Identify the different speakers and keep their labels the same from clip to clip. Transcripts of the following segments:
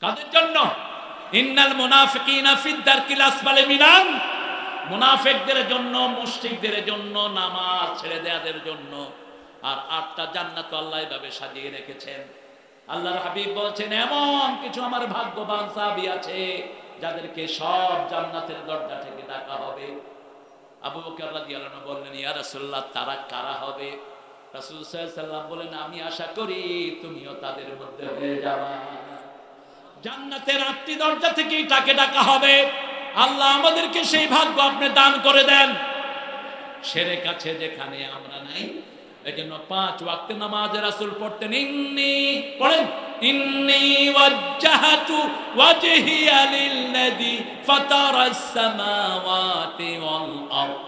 Speaker 1: কাদের জন্য? ইন্নাল মুনাফিকিনা ফিদ দারকিল আসফালি মিনান, মুনাফিকদের জন্য, মুশরিকদের জন্য, নামাজ ছেড়ে দেয়াদের জন্য। আর 8টা জান্নাত আল্লাহ এভাবে সাজিয়ে রেখেছেন। আল্লাহর হাবিব বলছেন, এমন কিছু আমার ভাগ্যবান সাহাবী আছে যাদেরকে সব জান্নাতের দরজা থেকে ডাকা হবে। আবু বকর রাদিয়াল্লাহু আনহু বললেন, ইয়া রাসূলুল্লাহ, তারা কারা হবে? রাসূল সাল্লাল্লাহু আলাইহি ওয়াসাল্লাম বলেন, আমি আশা করি তুমিও তাদের মধ্যে হয়ে যাবা। জান্নাতের 8টি দরজা থেকেই তাকে ডাকা হবে। আল্লাহ আমাদেরকে সেই ভাগ্য আপনি দান করে দেন। শিরক আছে যেখানে আমরা নাই, এজন্য 5 ওয়াক্ত নামাজে রাসূল পড়তেন, ইন্নী ওয়াজ্জাহতু ওয়াজহিয়া লিল্লাযী ফাতারাস সামাওয়াতি ওয়াল আরদ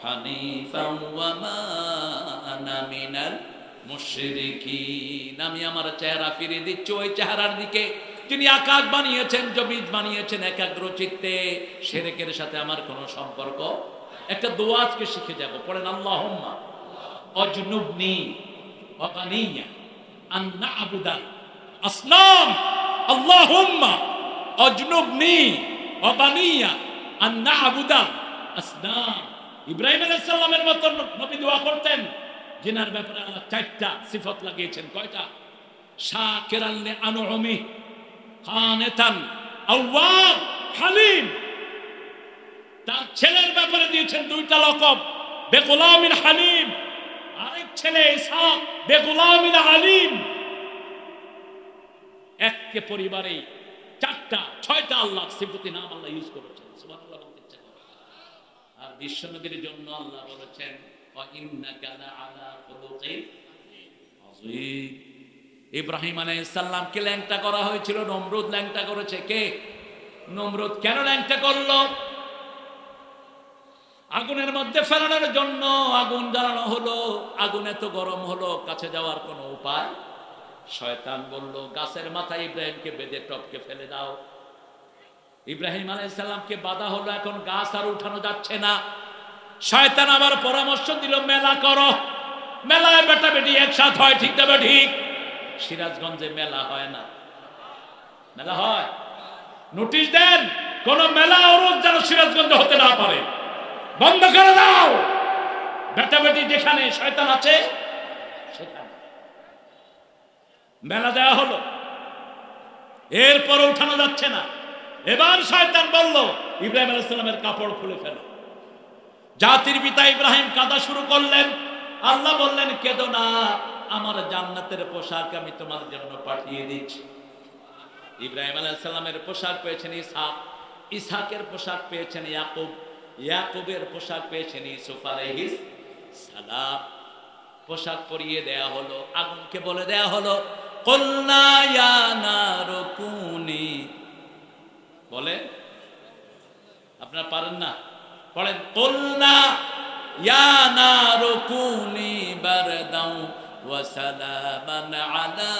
Speaker 1: হানিফান ওয়া মা আনা মিনাল মুশরিকিন। আমি আমার চেহারা ফিরিয়ে দিচ্ছি ওই চেহারার দিকে যিনি আকাশ বানিয়েছেন, জমিন বানিয়েছেন একাগ্র চিত্তে। শিরকের সাথে আমার কোনো সম্পর্ক। একটা দোয়া আজকে শিখে যাব, পড়েন, আল্লাহুম্মা আজনুবনি ওয়া বানিয়া আন না'বুদাল আসনাম। আল্লাহুম্মা আজনুবনি ওয়া বানিয়া আন না'বুদাল আসনাম। ইব্রাহিম আলাইহিস সালামের মত নবী দোয়া করতেন, জিনার ব্যাপারে আল্লাহ 4টা সিফত লাগিয়েছেন। কয়টা? শাকিরান লিআনউমি, কানিতান, আওয়াব, হালিম। তার ছেলের ব্যাপারে দিয়েছেন 2টা লকব, বেগুলামিন হালিম, আরেক ছেলে ইসহাক বেগুলামিন আলিম। এককে পরিবারে 4টা 6টা আল্লাহ সিফতি নাম আল্লাহ ইউজ করেছেন। সুবহানাল্লাহ বলতে ইচ্ছা করে। আর বিশ্বনবীর জন্য আল্লাহ বলেছেন, ওয়া ইন্নাকা লাআলা খুলুকিন আযীম। ইব্রাহিম আলাইহিস সালামকে ল্যাংটা করা হয়েছিল, নমরুদ ল্যাংটা করেছে। কে? নমরুদ। কেন ল্যাংটা করলো? আগুনের মধ্যে ফেলানোর জন্য আগুন জ্বালানো হলো। আগুন এত গরম হলো, কাছে যাওয়ার কোনো উপায়। শয়তান বলল, গাছের মাথায় ইব্রাহিমকে বেঁধে টপকে ফেলে দাও। ইব্রাহিম আলাইহিস সালামকে বাধা হলো, এখন গাছ আর উঠানো যাচ্ছে না। শয়তান আবার পরামর্শ দিল, মেলা করো। মেলায় বেটা বেটি একসাথ হয়, ঠিক না ঠিক? সিরাজগঞ্জে মেলা হয় না? মেলা হয়? নোটিশ দেন, কোন মেলা ওরস যেন সিরাজগঞ্জে হতে না পারে, বন্ধ করে দাও। বেটা বেটি যেখানে শয়তান আছে সেখানে মেলা দেওয়া হলো, এরপর উঠানো যাচ্ছে না। এবার শয়তান বলল, ইব্রাহিম আলাইহিস সালামের কাপড় খুলে ফেলো। জাতির পিতা ইব্রাহিম কাঁদা শুরু করলেন। আল্লাহ বললেন, কেঁদো না, আমার জান্নাতের পোশাক আমি তোমার জন্য পাঠিয়ে দিচ্ছি। ইব্রাহিম আলাইহিস সালামের পোশাক পেয়েছেন ইসহাক, ইসহাকের পোশাক পেয়েছেন ইয়াকুব, ইয়াকুবের পোশাক পেয়েছেন ইউসুফ আলাইহিস সালাম। পোশাক পরিয়ে দেয়া হলো, আগুনকে বলে দেয়া হলো, কুলনা ইয়া নারু কুনি। বলে, আপনারা পারেন না? পড়েন, কুলনা ইয়া নারু কুনি বারদাও ওয়া সালামান আলা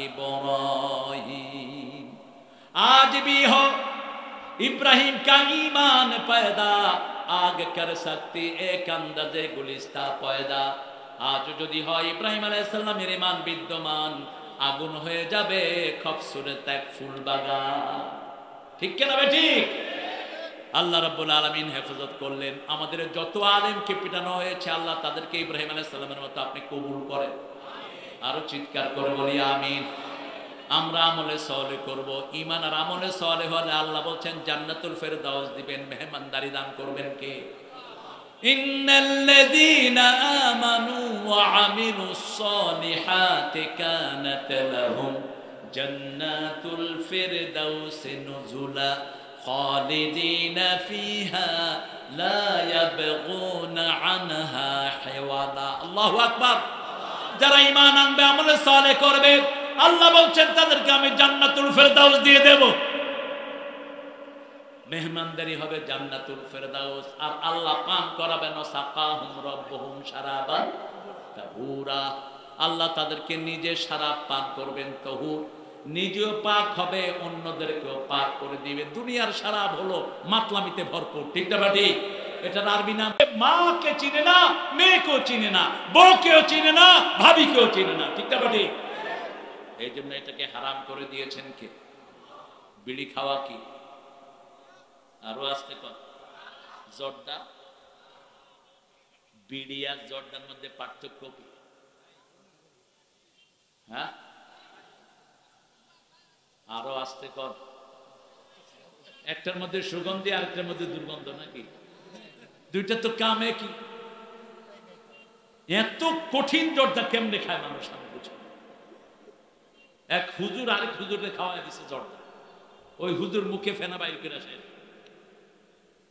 Speaker 1: ইব্রাহিম। আজ भी हो इब्राहिम का ईमान पैदा, आग कर सकती एक अंदाजे गुलिस्ता पैदा। आज যদি হয় ইব্রাহিম আলাইহিস সালামের ঈমান বিদ্যমান, আগুন হয়ে যাবে খুবসুরত এক ফুল বাগান। ঠিক কি না ঠিক? আল্লাহ রাব্বুল আলামিন হেফাজত করলেন। আমাদের যত আলেমকে পিটানো হয়েছে, আল্লাহ তাদেরকে ইব্রাহিম আলাইহিস সালামের মতো আপনি কবুল করেন। আরো চিৎকার করে বলি আমিন। আমরা আমলে সালেহ করব। ঈমান আর আমলে সালেহ হলে আল্লাহ বলেন জান্নাতুল ফেরদাউস দিবেন, মেহমানদারি দান করবেন কে? ইন্নাল্লাযীনা আমানু ওয়া আমিলুস সালিহাতি কানাত লাহুম জান্নাতুল ফিরদাউস নুজুলা খালিদিনা ফিহা লা ইয়াবগুনা আনহা হিওয়ালা। আল্লাহু আকবার। যারা ঈমান আনবে, আমলে সালেহ করবে, আল্লাহ বলছেন তাদেরকে আমি জান্নাতুল ফেরদাউস দিয়ে দেব। মেহমানদারি হবে জান্নাতুল ফেরদাউস। আর আল্লাহ পান করাবেন সাকাহুম রাব্বুহুম শারাবান তাহুরা। আল্লাহ তাদেরকে নিজে শরাব পান করবেন তাহুর, নিজেও পাক হবে, অন্যদেরকেও পাক করে দিবে। দুনিয়ার শরাব হলো মাতলামিতে ভরপুর, ঠিক না ঠিক? এটার আরবি নাম। মাকে চিনে না, মেয়েকেও চিনে না, বউকেও চিনে না, ভাবিকেও চিনে না, ঠিক না ঠিক? এই জন্য এটাকে হারাম করে দিয়েছেন কে? বিড়ি খাওয়া কি? আরো আসতে কর। জর্দা, বিড়ি আর জর্দার মধ্যে পার্থক্য কি? হ্যাঁ, আরো আসতে কর। একটার মধ্যে সুগন্ধি, আরেকটার মধ্যে দুর্গন্ধ নাকি? দুইটা তো কামে কি? এত কঠিন জর্দা কেমনে খায় মানুষ? আমি বুঝি। এক হুজুর আরেক হুজুরে খাওয়াই দিছে জর্দা। ওই হুজুর মুখে ফেনা বাইর করে আসে।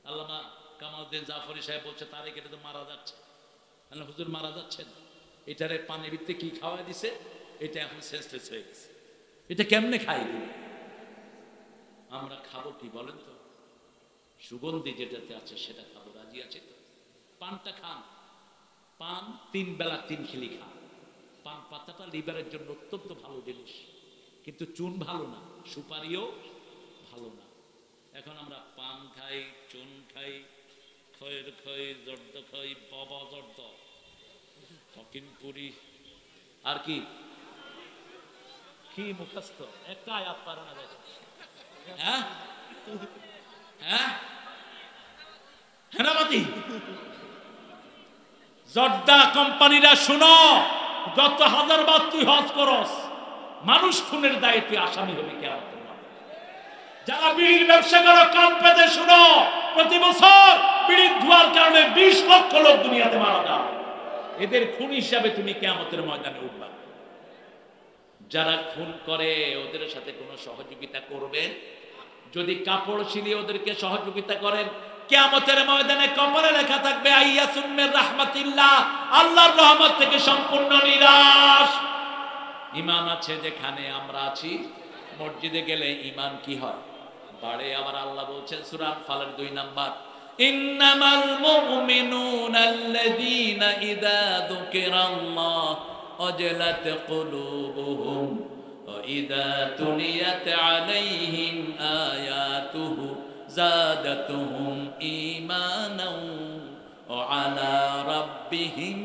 Speaker 1: আল্লামা কামালউদ্দিন জাফরি সাহেব বলছে, তারেক এটা তো মারা যাচ্ছে। হুজুর মারা যাচ্ছেন? এটারে পানি ভিত্তি কি খাওয়াই দিছে, এটা এখন সেন্সলেস হয়ে গেছে। এটা কেমনে খাই দিল? আমরা খাবো কি বলেন তো? সুগন্ধি যেটাতে আছে সেটা খাবো, রাজি আছে তো? পানটা খান, পান 3 বেলা 3 খিলি খান। পান পাতাটা লিভারের জন্য অত্যন্ত ভালো জিনিস, কিন্তু চুন ভালো না, সুপারিও ভালো না। এখন আমরা পান খাই, চুন খাই, খয়ের খই, জর্দ খই, বাবা জর্দ, ফকিনপুরি, আর কি কি মুখস্থ একটা আয়াত পারে না দেখো। হ্যাঁ হ্যাঁ, হেনামতি জর্দা কোম্পানিরা শুনো, যত হাজারবার তুই হজ করস, মানুষ খুনের দায়ে তুই আসামি হবি কিয়ামতের মাঠে। যারা বিড়ির ব্যবসা করো, কান পেতে শুনো, প্রতি বছর বিড়ির ধোঁয়ার কারণে 20 লক্ষ লোক দুনিয়াতে মারা যায়। এদের খুন হিসাবে তুমি কিয়ামতের ময়দানে উঠবা। যারা খুন করে ওদের সাথে কোনো সহযোগিতা করবেন? যদি কাপড় ছিলিয়ে ওদেরকে সহযোগিতা করেন, কিয়ামতের ময়দানে কপালে লেখা থাকবে আইয়াসুম মির রাহমাতিল্লাহ, আল্লাহর রহমত থেকে সম্পূর্ণ নিরাশ। ঈমান আছে যেখানে আমরা আছি, মসজিদে গেলে ঈমান কি হয়? বাড়ে। আবার আল্লাহ বলছেন সূরা আনফালের 2 নাম্বার, ইন্নামাল মুমিনুনা আল্লাযীনা ইযা যুকিরাল্লাহ ওয়াজলাত কুলুবুহুম ওয়া ইযা তুলিয়াত আলাইহিম আয়াতুহু যাদাতুহুম ঈমানাও ওয়া আলা রাব্বিহিম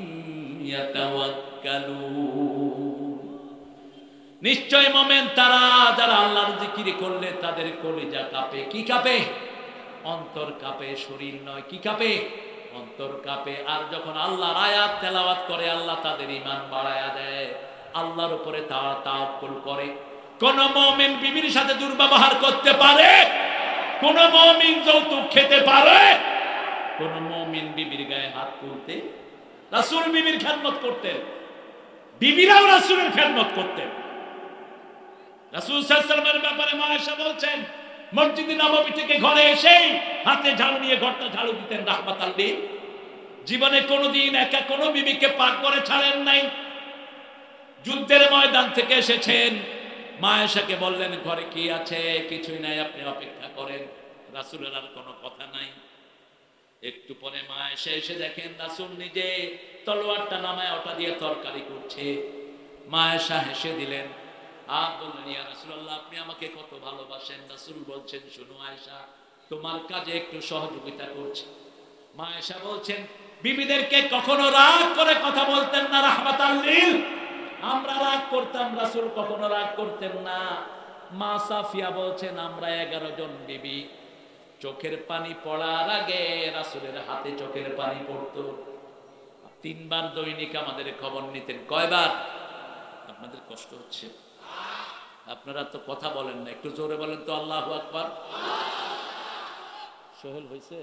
Speaker 1: ইয়াতাওয়াক্কালুন। নিশ্চয় মুমিন তারা যারা আল্লাহর জিকির করলে তাদের কলিজা কাঁপে। কি কাঁপে? অন্তর কাঁপে, শরীর নয়। কি কাঁপে? অন্তর কাঁপে। আর যখন আল্লাহর আয়াত তেলাওয়াত করে, আল্লাহ তাদের ঈমান বাড়ায়া দেয়, আল্লাহর উপরে তারা তাওয়াক্কুল করে। কোন মুমিন বিবির সাথে দুর্ব্যবহার করতে পারে? কোন মুমিন যৌতুক খেতে পারে? কোন মুমিন বিবির গায়ে হাত তুলতে? রাসূল বিবির খেদমত করতেন, বিবিরাও রাসূলের খেদমত করতেন। রাসূল সাল্লাল্লাহু আলাইহি ওয়াসাল্লামের ব্যাপারে মা আয়েশা বলছেন, মসজিদে নববী থেকে ঘরে এসেই হাতে ঝাড়ু নিয়ে ঘরটা ঝাড়ু দিতেন রাহমাতাল লিল। জীবনে কোনোদিন একা কোনো বিবিকে পাক করে ছাড়েন নাই। যুদ্ধের ময়দান থেকে এসেছেন, মা আয়েশাকে বললেন ঘরে কি আছে? কিছুই নাই, আপনি অপেক্ষা করেন। রাসূলের আর কোনো কথা নাই। একটু পরে মা আয়েশা এসে দেখেন রাসূল নিজে তলোয়ারটা নামায় ওটা দিয়ে তরকারি করছে। মা আয়েশা হেসে দিলেন আর বললেন, ইয়া রাসূলুল্লাহ, আপনি আমাকে কত ভালোবাসেন। রাসূল বলছেন, শোনো আয়েশা, তোমার কাজে একটু সহযোগিতা করছি। মা আয়েশা বলছেন, বিবিদেরকে কখনো রাগ করে কথা বলতেন না রাহমাতাল লিল। আমরা রাগ করতাম, রাসূল কখনো রাগ করতেন না। মা সাফিয়া বলছেন, আমরা 11 জন বিবি, চোখের পানি পড়ার আগে রাসূলের হাতে চোখের পানি পড়তো। 3 বার দৈনিক আমাদের খবর নিতেন। কয়বার? আপনাদের কষ্ট হচ্ছে? আপনারা তো কথা বলেন না, একটু জোরে বলেন তো আল্লাহু আকবার। সোহেল হইছে?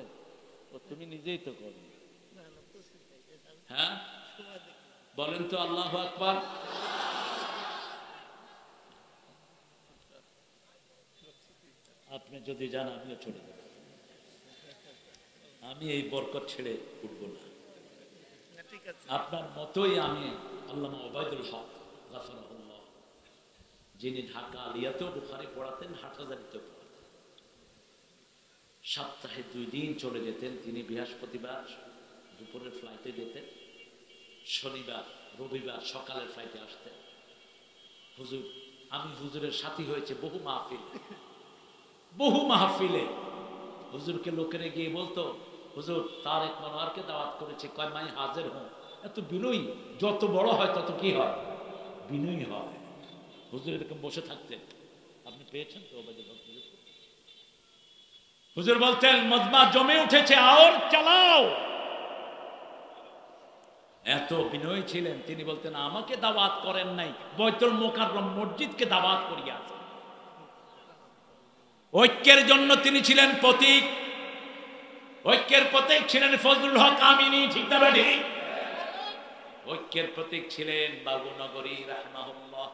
Speaker 1: ও তুমি নিজেই তো করো। হ্যাঁ বলেন তো আল্লাহু আকবার। আপনি যদি যান আমিও চলে যাব, আমি এই বরকত ছেড়ে উঠব না। আপনার মতোই আমি আল্লামা ওবায়দুল হক গাফারাহুল্লাহ, যিনি ঢাকা আলিয়াতেও বুখারী পড়াতেন, হাটহাজারীতেও পড়াতেন, সপ্তাহে 2 দিন চলে যেতেন। তিনি বৃহস্পতিবার দুপুরের ফ্লাইটে যেতেন, শনিবার রবিবার সকালের ফ্লাইটে আসতেন। হুজুর, আমি হুজুরের সাথী হয়েছে বহু মাহফিলে। হুজুরকে লোকেরা গিয়ে বলতো, হুজুর তারেক মনোয়ারকে দাওয়াত করেছে, কয় মাই হাজির হন। এত বিনয়ী, যত বড় হয় তত কি হয়? বিনয়ী হয়। হুজুর এরকম বসে থাকতেন, আপনি পেয়েছেন তো? হুজুর বলতেন মজমা জমে উঠেছে, আর চালাও। এত বিনয়ী ছিলেন, তিনি বলতেন আমাকে দাওয়াত করেন নাই, বাইতুল মুকাররম মসজিদকে দাওয়াত করিয়াছেন। ঐক্যের জন্য তিনি ছিলেন প্রতীক, ঐক্যের প্রতীক ছিলেন ফজলুল হক আমিনী, ঠিক না বেঠি? ঐক্যের প্রতীক ছিলেন বাবুনগরী রাহমাহুল্লাহ।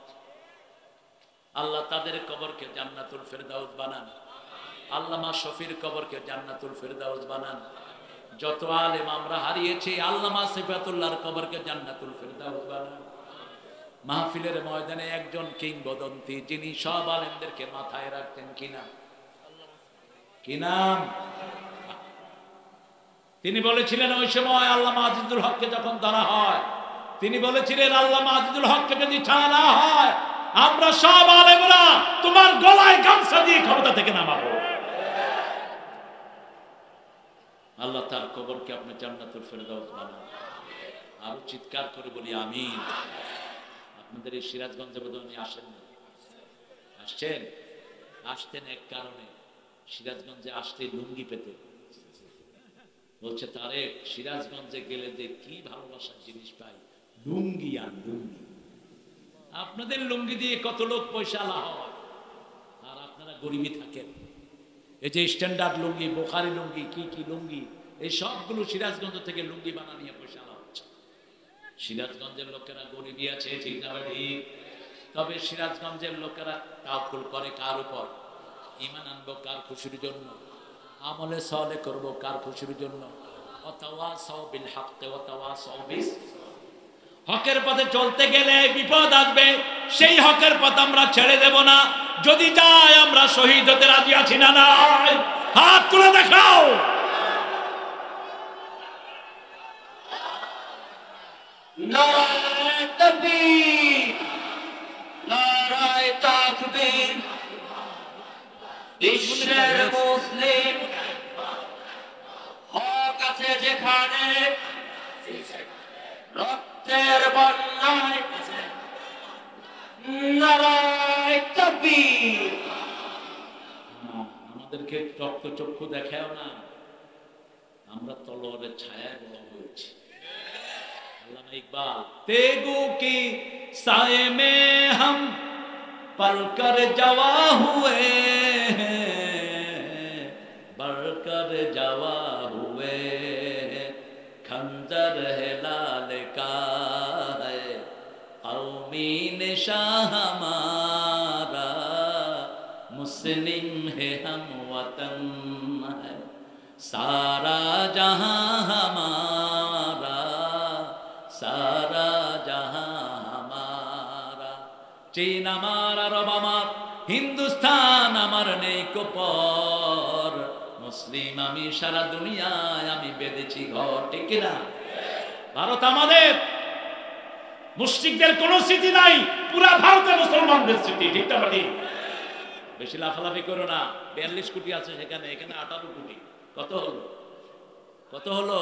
Speaker 1: আল্লাহ তাদের কবরকে জান্নাতুল ফেরদাউস বানান, আল্লামা শফির কবরকে জান্নাতুল ফেরদাউস বানান। যত আলেম আমরা হারিয়েছি, আল্লামা সিফাতুল্লাহর কবরকে জান্নাতুল ফেরদাউস বানান। মাহফিলের ময়দানে একজন কিংবদন্তি, যিনি সব আলেমদেরকে মাথায় রাখতেন, কি নাম? তিনি বলেছিলেন ওই সময় আল্লামা আজিজুল হককে যখন ধরা হয়, তিনি বলেছিলেন আল্লামা আজিজুল হককে যদি ছাড়া না হয়, আমরা সব আলেমরা তোমার গলায় গামছা দিয়ে ক্ষমতা থেকে নামাবো। আল্লাহ তার কবরকে আপনি জান্নাতুল ফেরদাউস বানান। আরো চিৎকার করে বলি আমিন। আপনাদের এই সিরাজগঞ্জে বোধহয় আসেন না? আসছেন? আসতেন এক কারণে, সিরাজগঞ্জে আসতে লুঙ্গি পেতে। বলছে তারেক, সিরাজগঞ্জে গেলে যে কি ভালোবাসার জিনিস পাই, লুঙ্গি আর লুঙ্গি। আপনাদের লুঙ্গি দিয়ে কত লোক পয়সা লাভ হয়, আর আপনারা গরিবই থাকেন। এই যে স্ট্যান্ডার্ড লুঙ্গি, বোখারি লুঙ্গি, কি কি লুঙ্গি, এই সবগুলো সিরাজগঞ্জ থেকে লুঙ্গি বানা নিয়ে পয়সা লাভ হচ্ছে। সিরাজগঞ্জের লোকেরা গরিবই আছে, ঠিক না ঠিক? তবে সিরাজগঞ্জের লোকেরা তাওয়াক্কুল করে কার উপর? ঈমান আনবো কার খুশির জন্য, আমলে সালেহ করব কার খুশির জন্য। ওয়াতাওয়াসাউ বিল হাক্কি ওয়াতাওয়াসাউ বিস। হকের পথে চলতে গেলে বিপদ আসবে, সেই হকের পথ আমরা ছেড়ে দেব না। যদি যাই আমরা শহীদ হতে রাজি আছি না নাই? হাত তুলে দেখাও।
Speaker 2: নারায়ে তাকবীর, নারায়ে তাকবীর। বিশ্বের মুসলিম হক আছে যেখানে, রক্তের বন্যায় নারায়ে তাকবীর।
Speaker 1: আমাদেরকে রক্ত চক্ষু দেখাও না, আমরা তলোয়ারের ছায়ায় বড় হয়েছি। আল্লামা ইকবাল, তেগু কি साए में हम पलकर जवा हुए, बढ़कर जवा हुए, खंजर है लाल का है, कौमी निशान हमारा, मुस्लिम है हम वतन है, सारा जहां हमारा, सारा जहां हमारा। चीन हमारा, रब আমার, হিন্দুস্তান আমার নেই কোপর, মুসলিম আমি সারা দুনিয়ায় আমি বেঁধেছি ঘর, ঠিক না? ভারত আমাদের, মুশরিকদের কোনো স্মৃতি নাই, পুরা ভারতে মুসলমানদের স্মৃতি, ঠিক না? বেশি লাফালাফি করো না। 42 কোটি আছে সেখানে, এখানে 18 কোটি। কত হলো? কত হলো?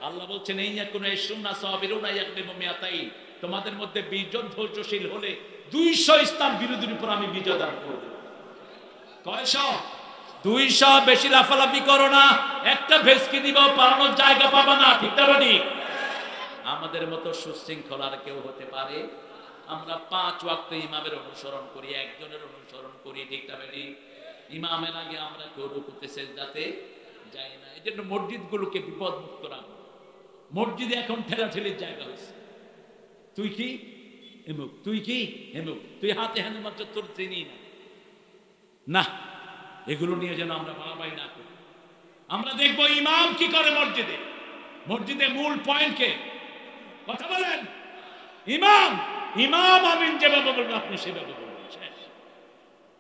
Speaker 1: আল্লাহ বলছেন এই কোন সুন্নাহ সাবিরুনা ইয়াকদিমু মিয়াতাইন, তোমাদের মধ্যে 20 জন ধৈর্যশীল হলে 200 ইসলাম বিরোধীর উপর আমি বিজয় দান করব। কয়শো? 200। বেশি লাফালাফি করো না, একটা ভেসকি দিব, পালানোর জায়গা পাবা না, ঠিক না? আমাদের মতো সুশৃঙ্খল আর কেউ হতে পারে? আমরা 5 ওয়াক্ত ইমামের অনুসরণ করি, একজনের অনুসরণ করি, ঠিক না? ইমামের আগে আমরা কেউ রুকুতে সিজদাতে যাই না। এই জন্য মসজিদগুলোকে বিপদ মুক্ত রাখবো। মসজিদে এখন ঠেলাঠেলির জায়গা হয়েছে। তুই কি এমুক, তুই কি এমুক, তুই হাতে হাতে মাত্র তোর চিনি না। না, এগুলো নিয়ে যেন আমরা বাড়াবাড়ি না করি। আমরা দেখবো ইমাম কি করে মসজিদে। মসজিদে মূল পয়েন্ট কে? কথা বলেন। ইমাম, ইমাম আমিন যেভাবে বলবেন আপনি সেভাবে বলবেন।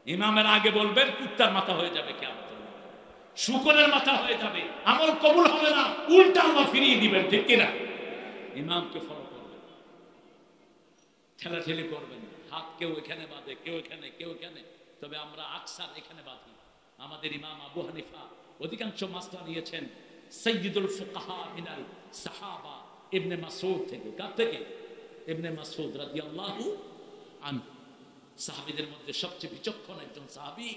Speaker 1: ইমামের আগে বলবেন কুত্তার মাথা হয়ে যাবে, কেমন শুকরের মাথা হয়ে যাবে, আমল কবুল হবে না, উল্টা আল্লাহ ফিরিয়ে দিবেন, ঠিক কিনা? ইমামকে ফলো করবেন, ঠেলাঠেলি করবেন না। হাত কেউ এখানে বাঁধে, কেউ এখানে, কেউ এখানে, তবে আমরা আকসার এখানে বাঁধি। আমাদের ইমাম আবু হানিফা অধিকাংশ মাসলা নিয়েছেন সাইয়্যিদুল ফুকাহা মিনাল সাহাবা ইবনে মাসউদ থেকে। কার থেকে? ইবনে মাসউদ রাদিয়াল্লাহু আনহু। সাহাবীদের মধ্যে সবচেয়ে বিচক্ষণ একজন সাহাবী।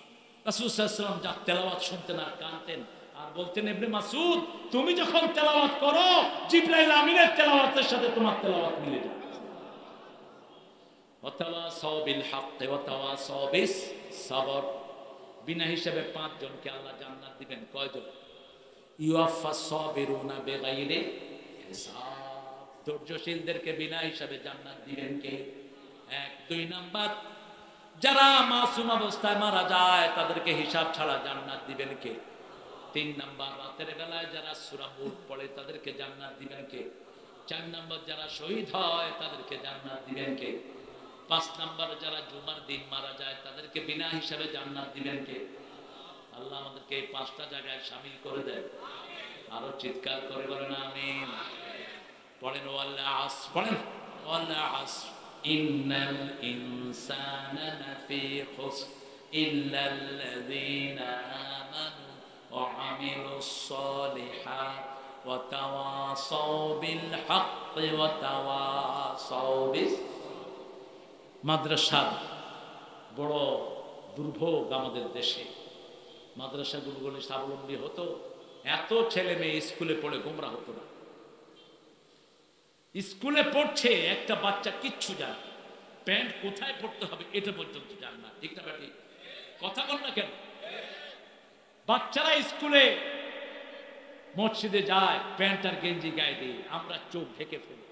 Speaker 1: রাসূল সাল্লাল্লাহু আলাইহি ওয়াসাল্লাম যার তেলাওয়াত শুনতেন আর কানতেন আর বলতেন, ইবনে মাসউদ তুমি যখন তেলাওয়াত করো জিবরাইল আমিনের তেলাওয়াতের সাথে তোমার তেলাওয়াত মিলে যায়। ওয়াতাওয়াসাউ বিল হক ওয়া তাওয়াসাউ বিস সাবর। বিনা হিসাবে 5 জনকে আল্লাহ জান্নাত দিবেন। কয়জন? ইউয়াফাস সাবিরুনা বিগাইরি হিসাব। ধৈর্যশীলদেরকে বিনা হিসাবে জান্নাত দিবেন কে? 1 2 নাম্বার, যারা মাসুম অবস্থায় মারা যায় তাদেরকে হিসাব ছাড়া জান্নাত দিবেন কে? 3 নাম্বার, রাতের বেলায় যারা সূরা মুলক পড়ে তাদেরকে জান্নাত দিবেন কে? 4 নাম্বার, যারা শহীদ হয় তাদেরকে জান্নাত দিবেন কে? 5 নাম্বার, যারা জুমার দিন মারা যায় তাদেরকে বিনা হিসাবে জান্নাত দিবেন কে? আল্লাহ আমাদেরকে এই 5টা জায়গায় শামিল করে দেন। আরো চিৎকার করে বলেন আমিন। পড়েন ওয়াল আসর, পড়েন ওয়াল আসর ইন্নাল ইনসানা লাফি খুসর ইল্লাল্লাযীনা আমানু ওয়া আমিলুস সালিহাত ওয়া তাওয়াসাউ বিল হাক্কি ওয়া তাওয়াসাউ বিস। মাদ্রাসার বড় দুর্ভোগ আমাদের দেশে। মাদ্রাসাগুলো স্বাবলম্বী হতো, এত ছেলে মেয়ে স্কুলে পড়ে গোমরা হতো না। স্কুলে পড়ছে একটা বাচ্চা কিচ্ছু জানে, প্যান্ট কোথায় পড়তে হবে এটা পর্যন্ত জানে না। ঠিক না ব্যাটি? কথা বল না কেন? বাচ্চারা স্কুলে মসজিদে যায়, প্যান্ট আর গেঞ্জি গায়ে দিয়ে, আমরা চোখ ঢেকে ফেলি।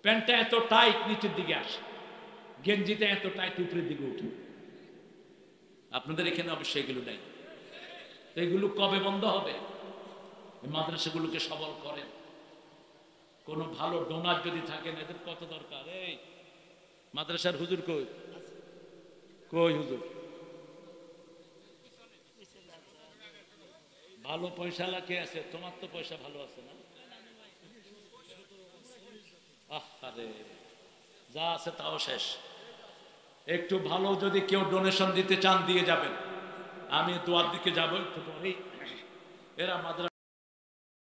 Speaker 1: প্যান্টটা এত টাইট নিচের দিকে আসে, গেঞ্জিটা এত টাইট উপরের দিকে উঠে। আপনাদের এখানে অবশ্যই এগুলো নাই। তো এগুলো কবে বন্ধ হবে? মাদ্রাসাগুলোকে সবল করেন। কোন ভালো ডোনার যদি থাকেন, এদের কত দরকার। এই মাদ্রাসার হুজুর কই? কই হুজুর? ভালো পয়সাওয়ালা কে আছে? তোমার তো পয়সা ভালো আছে না? আরে যা আছে তাও শেষ। একটু ভালো যদি কেউ ডোনেশন দিতে চান দিয়ে যাবেন, আমি দোয়ার দিকে যাবো একটু পরেই। এরা মাদ্রাসা